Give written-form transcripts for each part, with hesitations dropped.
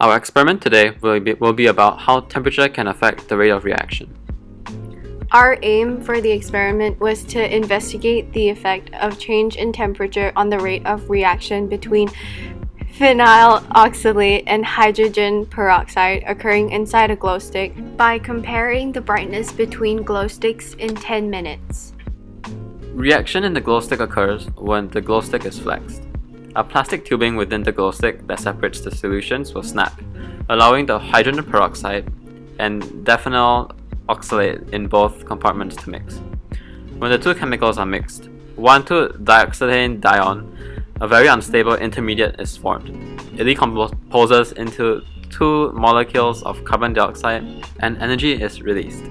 Our experiment today will be about how temperature can affect the rate of reaction. Our aim for the experiment was to investigate the effect of change in temperature on the rate of reaction between phenyl oxalate and hydrogen peroxide occurring inside a glow stick by comparing the brightness between glow sticks in 10 minutes. Reaction in the glow stick occurs when the glow stick is flexed. A plastic tubing within the glow stick that separates the solutions will snap, allowing the hydrogen peroxide and diphenyl oxalate in both compartments to mix. When the two chemicals are mixed, 1,2-dioxetane-dione, a very unstable intermediate, is formed. It decomposes into two molecules of carbon dioxide and energy is released.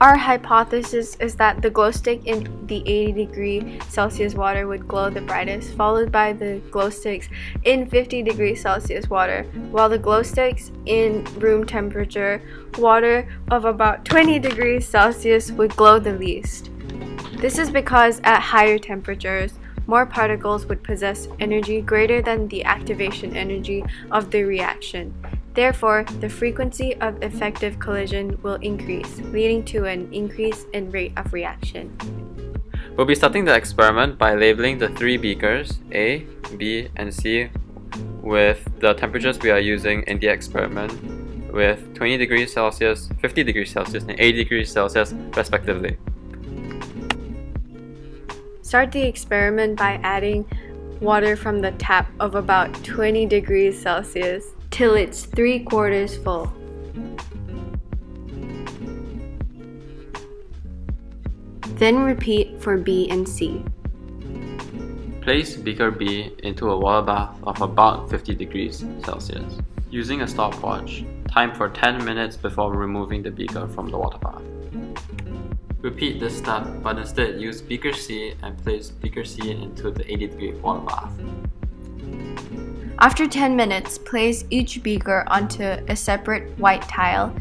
Our hypothesis is that the glow stick in the 80°C water would glow the brightest, followed by the glow sticks in 50°C water, while the glow sticks in room temperature water of about 20°C would glow the least. This is because at higher temperatures, more particles would possess energy greater than the activation energy of the reaction. Therefore, the frequency of effective collision will increase, leading to an increase in rate of reaction. We'll be starting the experiment by labeling the three beakers, A, B, and C, with the temperatures we are using in the experiment, with 20°C, 50°C, and 80°C respectively. Start the experiment by adding water from the tap of about 20°C till it's 3/4 full. Then repeat for B and C. Place beaker B into a water bath of about 50°C. Using a stopwatch, time for 10 minutes before removing the beaker from the water bath. Repeat this step, but instead use beaker C and place beaker C into the 80° water bath. After 10 minutes, place each beaker onto a separate white tile.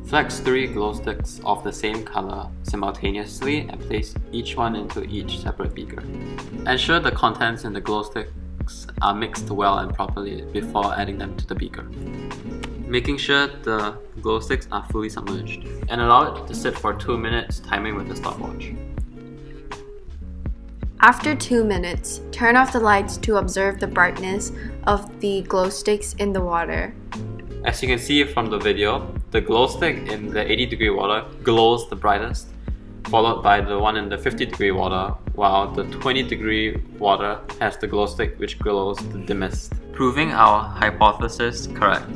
Flex 3 glow sticks of the same color simultaneously and place each one into each separate beaker. Ensure the contents in the glow sticks are mixed well and properly before adding them to the beaker, making sure the glow sticks are fully submerged, and allow it to sit for 2 minutes, timing with a stopwatch. After 2 minutes, turn off the lights to observe the brightness of the glow sticks in the water. As you can see from the video, the glow stick in the 80° water glows the brightest, followed by the one in the 50° water, while the 20° water has the glow stick which glows the dimmest, proving our hypothesis correct.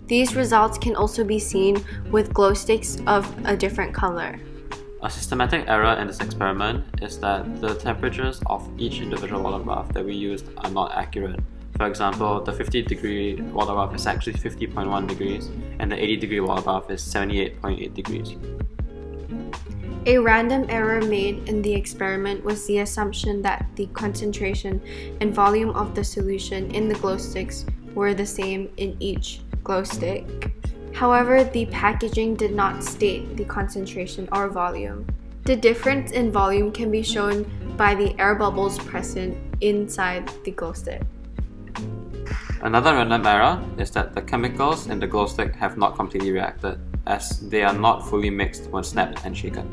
These results can also be seen with glow sticks of a different color. A systematic error in this experiment is that the temperatures of each individual water bath that we used are not accurate. For example, the 50° water bath is actually 50.1 degrees and the 80° water bath is 78.8 degrees. A random error made in the experiment was the assumption that the concentration and volume of the solution in the glow sticks were the same in each glow stick. However, the packaging did not state the concentration or volume. The difference in volume can be shown by the air bubbles present inside the glow stick. Another random error is that the chemicals in the glow stick have not completely reacted, as they are not fully mixed when snapped and shaken.